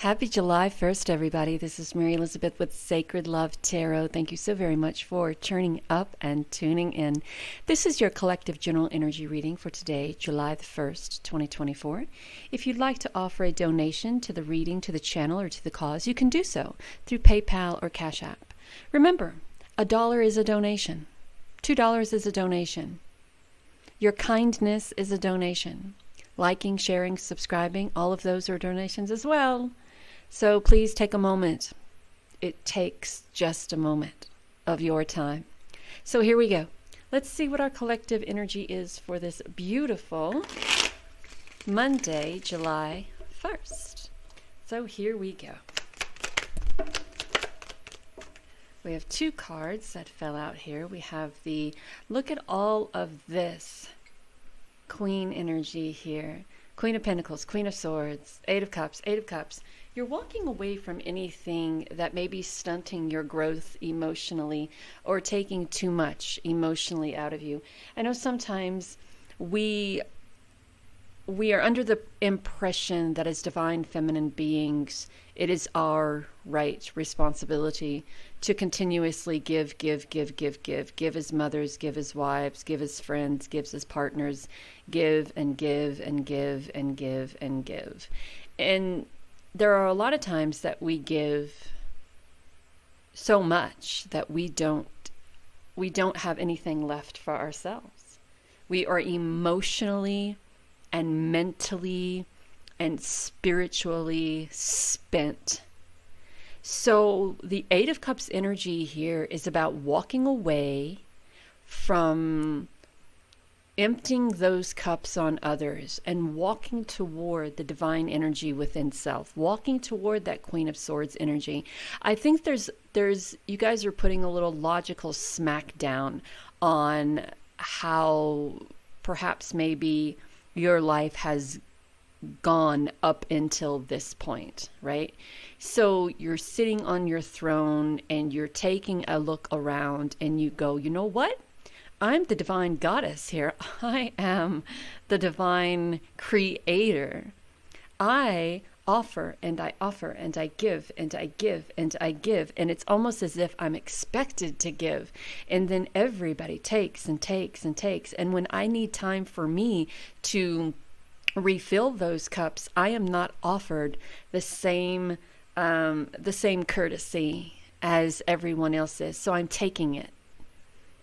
Happy July 1st, everybody. This is Mary Elizabeth with Sacred Love Tarot. Thank you so very much for turning up and tuning in. This is your collective general energy reading for today, July the 1st, 2024. If you'd like to offer a donation to the reading, to the channel, or to the cause, you can do so through PayPal or Cashapp. Remember, $1 is a donation. $2 is a donation. Your kindness is a donation. Liking, sharing, subscribing, all of those are donations as well. So please take a moment. It takes just a moment of your time. So here we go. Let's see what our collective energy is for this beautiful Monday, July 1st. So here we go. We have two cards that fell out here. We have the, look at all of this Queen energy here. Queen of Pentacles, Queen of Swords, Eight of Cups, Eight of Cups. You're walking away from anything that may be stunting your growth emotionally or taking too much emotionally out of you. I know sometimes we are under the impression that as divine feminine beings, it is our right, responsibility to continuously give as mothers, give as wives, give as friends, give as partners, give and give and give and give and give. And there are a lot of times that we give so much that we don't have anything left for ourselves. We are emotionally and mentally and spiritually spent. So the Eight of Cups energy here is about walking away from emptying those cups on others and walking toward the divine energy within self, walking toward that Queen of Swords energy. I think there's you guys are putting a little logical smack down on how perhaps maybe your life has gone up until this point, right? So you're sitting on your throne and you're taking a look around and you go, you know what? I'm the divine goddess here. I am the divine creator. I offer and I offer and I give and I give and I give. And it's almost as if I'm expected to give. And then everybody takes and takes and takes. And when I need time for me to refill those cups, I am not offered the same courtesy as everyone else is. So I'm taking it.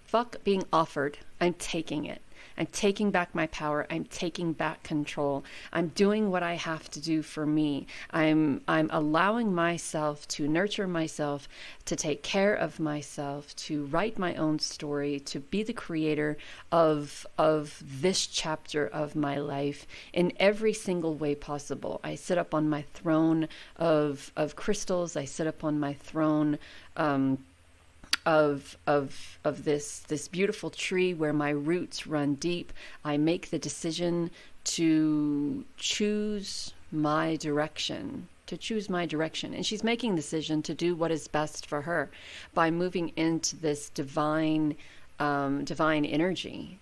Fuck being offered. I'm taking it. I'm taking back my power. I'm taking back control. I'm doing what I have to do for me. I'm allowing myself to nurture myself, to take care of myself, to write my own story, to be the creator of this chapter of my life in every single way possible. I sit up on my throne of crystals. I sit up on my throne of this beautiful tree where my roots run deep. I make the decision to choose my direction. And she's making the decision to do what is best for her by moving into this divine energy.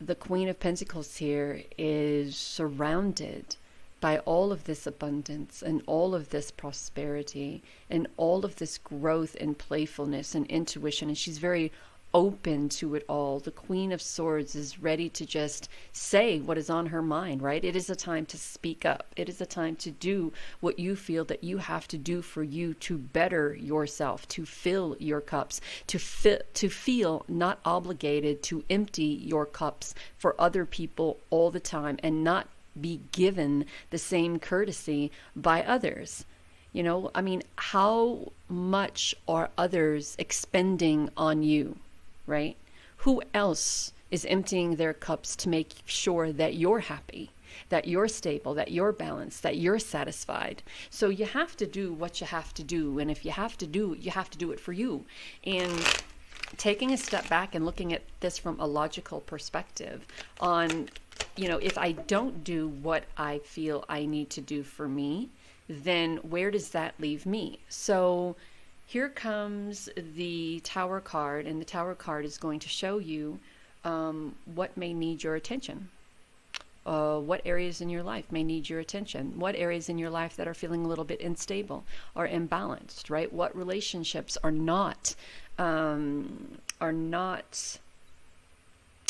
The Queen of Pentacles here is surrounded by all of this abundance and all of this prosperity and all of this growth and playfulness and intuition. And she's very open to it all. The Queen of Swords is ready to just say what is on her mind, right? It is a time to speak up. It is a time to do what you feel that you have to do for you to better yourself, to fill your cups, to feel not obligated to empty your cups for other people all the time and not be given the same courtesy by others. You know, I mean, how much are others expending on you, right? Who else is emptying their cups to make sure that you're happy, that you're stable, that you're balanced, that you're satisfied? So you have to do what you have to do. And if you have to do it, you have to do it for you. And taking a step back and looking at this from a logical perspective on, you know, if I don't do what I feel I need to do for me, then where does that leave me? So here comes the Tower card, and the Tower card is going to show you what may need your attention. what areas in your life may need your attention? What areas in your life that are feeling a little bit unstable or imbalanced, right? What relationships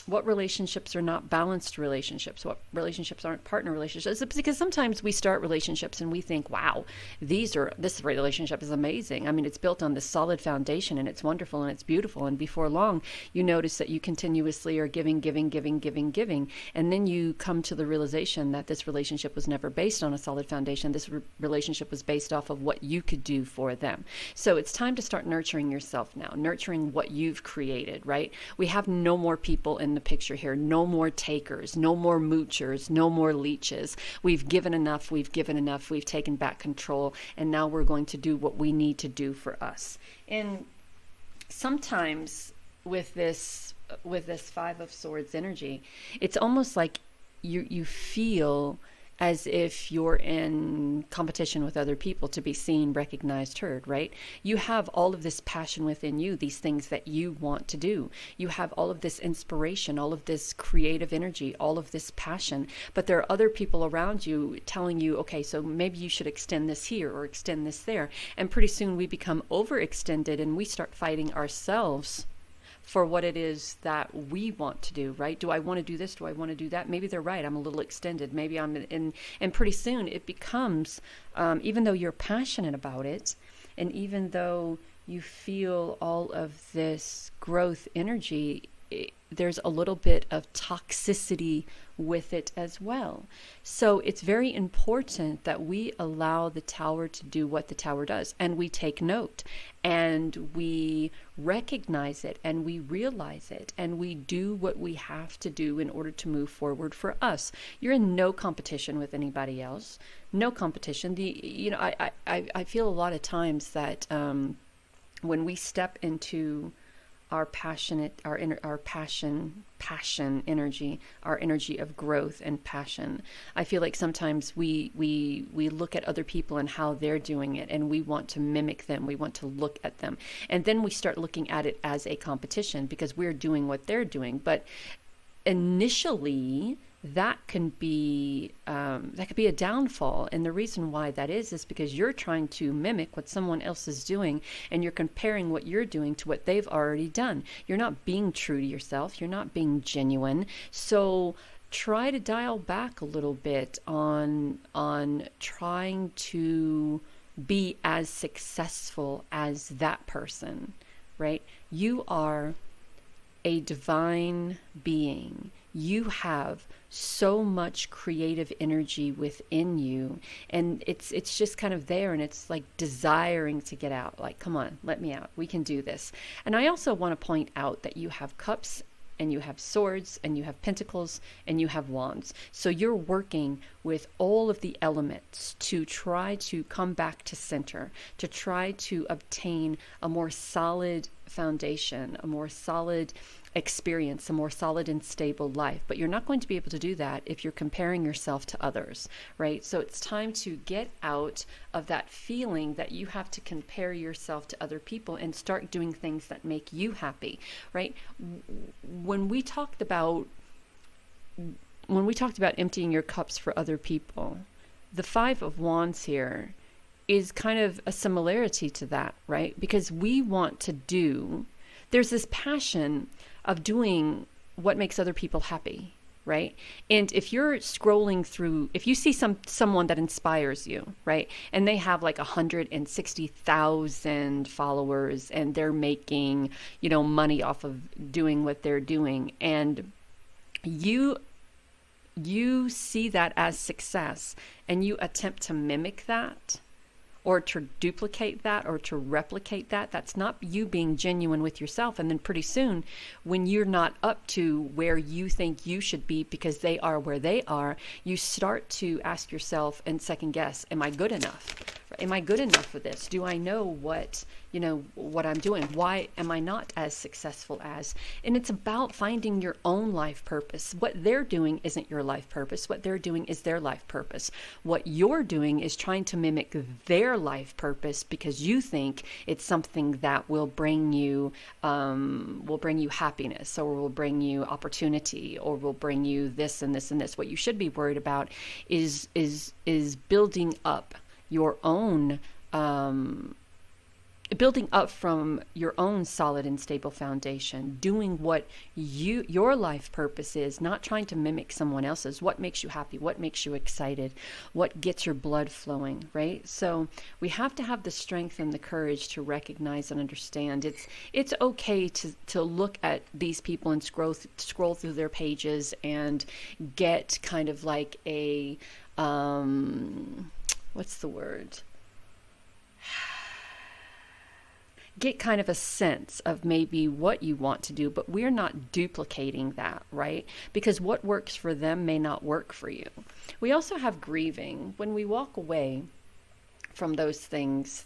what relationships are not balanced relationships? What relationships aren't partner relationships? It's because sometimes we start relationships and we think, wow, this relationship is amazing. I mean, it's built on this solid foundation and it's wonderful and it's beautiful. And before long, you notice that you continuously are giving. And then you come to the realization that this relationship was never based on a solid foundation. This relationship was based off of what you could do for them. So it's time to start nurturing yourself now, nurturing what you've created, right? We have no more people in the picture here. No more takers, no more moochers, no more leeches. We've given enough, we've taken back control, and now we're going to do what we need to do for us. And sometimes with this Five of Swords energy, it's almost like you feel as if you're in competition with other people to be seen, recognized, heard, right? You have all of this passion within you, these things that you want to do. You have all of this inspiration, all of this creative energy, all of this passion, but there are other people around you telling you, okay, so maybe you should extend this here or extend this there. And pretty soon we become overextended and we start fighting ourselves for what it is that we want to do, right? Do I want to do this? Do I want to do that? Maybe they're right. I'm a little extended. Maybe I'm in, and pretty soon it becomes, even though you're passionate about it, and even though you feel all of this growth energy, there's a little bit of toxicity with it as well. So it's very important that we allow the tower to do what the tower does, and we take note and we recognize it and we realize it and we do what we have to do in order to move forward for us. You're in no competition with anybody else. No competition. I feel a lot of times that when we step into our passionate, our passion energy, our energy of growth and passion, I feel like sometimes we look at other people and how they're doing it, and we want to mimic them. We want to look at them, and then we start looking at it as a competition because we're doing what they're doing. But initially, that could be a downfall. And the reason why that is because you're trying to mimic what someone else is doing, and you're comparing what you're doing to what they've already done. You're not being true to yourself. You're not being genuine. So try to dial back a little bit on trying to be as successful as that person, right? You are a divine being. You have so much creative energy within you, and it's just kind of there, and it's like desiring to get out, like, come on, let me out, we can do this. And I also want to point out that you have cups, and you have swords, and you have pentacles, and you have wands. So you're working with all of the elements to try to come back to center, to try to obtain a more solid foundation, a more solid experience, a more solid and stable life. But you're not going to be able to do that if you're comparing yourself to others, right? So it's time to get out of that feeling that you have to compare yourself to other people and start doing things that make you happy, right? When we talked about emptying your cups for other people, the Five of Wands here is kind of a similarity to that, right? Because we want to there's this passion of doing what makes other people happy, right? And if you're scrolling through, if you see someone that inspires you, right, and they have like 160,000 followers and they're making, money off of doing what they're doing, and you see that as success, and you attempt to mimic that, or to duplicate that, or to replicate that, that's not you being genuine with yourself. And then pretty soon, when you're not up to where you think you should be because they are where they are, you start to ask yourself and second guess, am I good enough? Am I good enough for this? Do I know what I'm doing? Why am I not as successful as? And it's about finding your own life purpose. What they're doing isn't your life purpose. What they're doing is their life purpose. What you're doing is trying to mimic their life purpose because you think it's something that will bring you happiness, or will bring you opportunity, or will bring you this and this and this. What you should be worried about is building up your own building up from your own solid and stable foundation, doing what your life purpose is, not trying to mimic someone else's. What makes you happy? What makes you excited? What gets your blood flowing, right? So we have to have the strength and the courage to recognize and understand. It's okay to look at these people and scroll through their pages and get kind of like a what's the word? Get kind of a sense of maybe what you want to do, but we're not duplicating that, right? Because what works for them may not work for you. We also have grieving. When we walk away from those things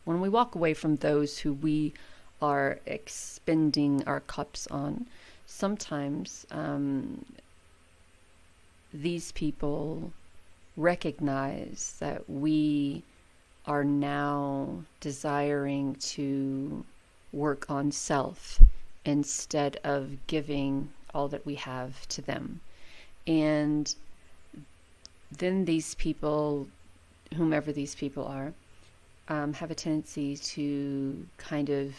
when we walk away from those who we are expending our cups on, sometimes these people recognize that we are now desiring to work on self instead of giving all that we have to them. And then these people, whomever these people are, have a tendency to kind of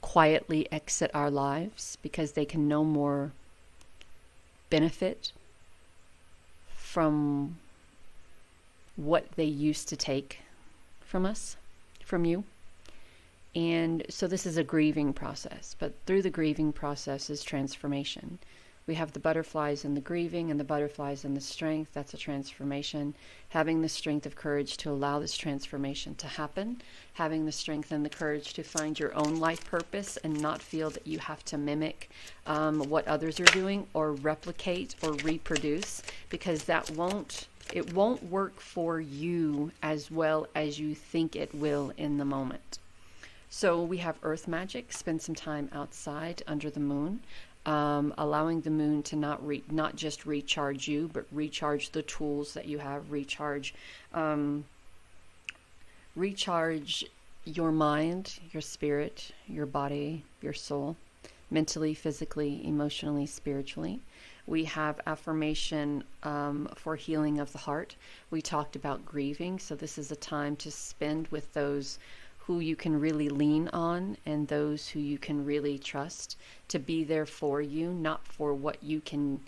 quietly exit our lives because they can no more benefit from what they used to take from us, from you. And so this is a grieving process, but through the grieving process is transformation. We have the butterflies and the grieving, and the butterflies and the strength. That's a transformation. Having the strength of courage to allow this transformation to happen. Having the strength and the courage to find your own life purpose and not feel that you have to mimic what others are doing or replicate or reproduce, because it won't work for you as well as you think it will in the moment. So we have earth magic. Spend some time outside under the moon. Allowing the moon to not just recharge you, but recharge the tools that you have, recharge your mind, your spirit, your body, your soul, mentally, physically, emotionally, spiritually. We have affirmation for healing of the heart. We talked about grieving, so this is a time to spend with those who you can really lean on and those who you can really trust, to be there for you, not for what you can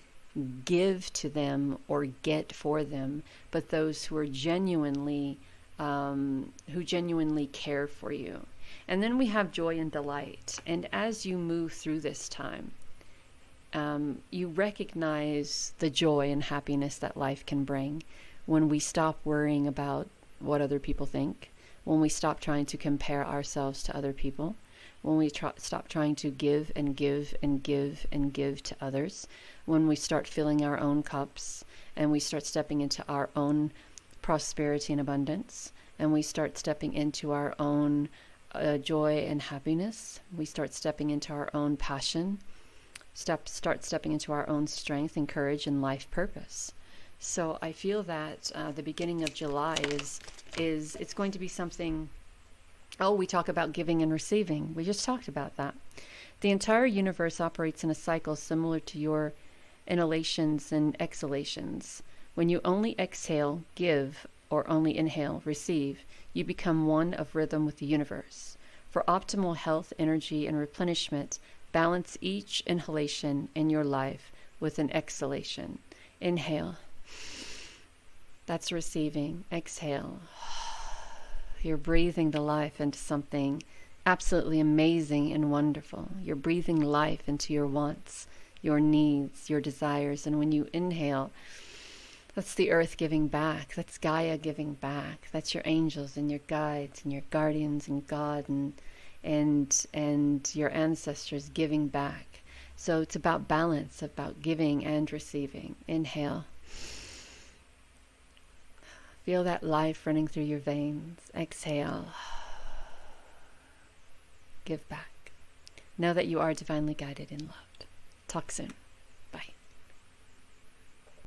give to them or get for them, but those who are genuinely care for you. And then we have joy and delight. And as you move through this time, you recognize the joy and happiness that life can bring when we stop worrying about what other people think, when we stop trying to compare ourselves to other people, when we stop trying to give and give and give and give to others, when we start filling our own cups and we start stepping into our own prosperity and abundance, and we start stepping into our own joy and happiness, we start stepping into our own passion, start stepping into our own strength and courage and life purpose. So I feel that the beginning of July is it's going to be something. Oh, we talk about giving and receiving. We just talked about that. The entire universe operates in a cycle similar to your inhalations and exhalations. When you only exhale, give, or only inhale, receive, you become one of rhythm with the universe. For optimal health, energy, and replenishment, balance each inhalation in your life with an exhalation. Inhale. That's receiving. Exhale. You're breathing the life into something absolutely amazing and wonderful. You're breathing life into your wants, your needs, your desires. And when you inhale, that's the earth giving back. That's Gaia giving back. That's your angels and your guides and your guardians and God and your ancestors giving back. So it's about balance, about giving and receiving. Inhale. Feel that life running through your veins. Exhale. Give back. Know that you are divinely guided and loved. Talk soon.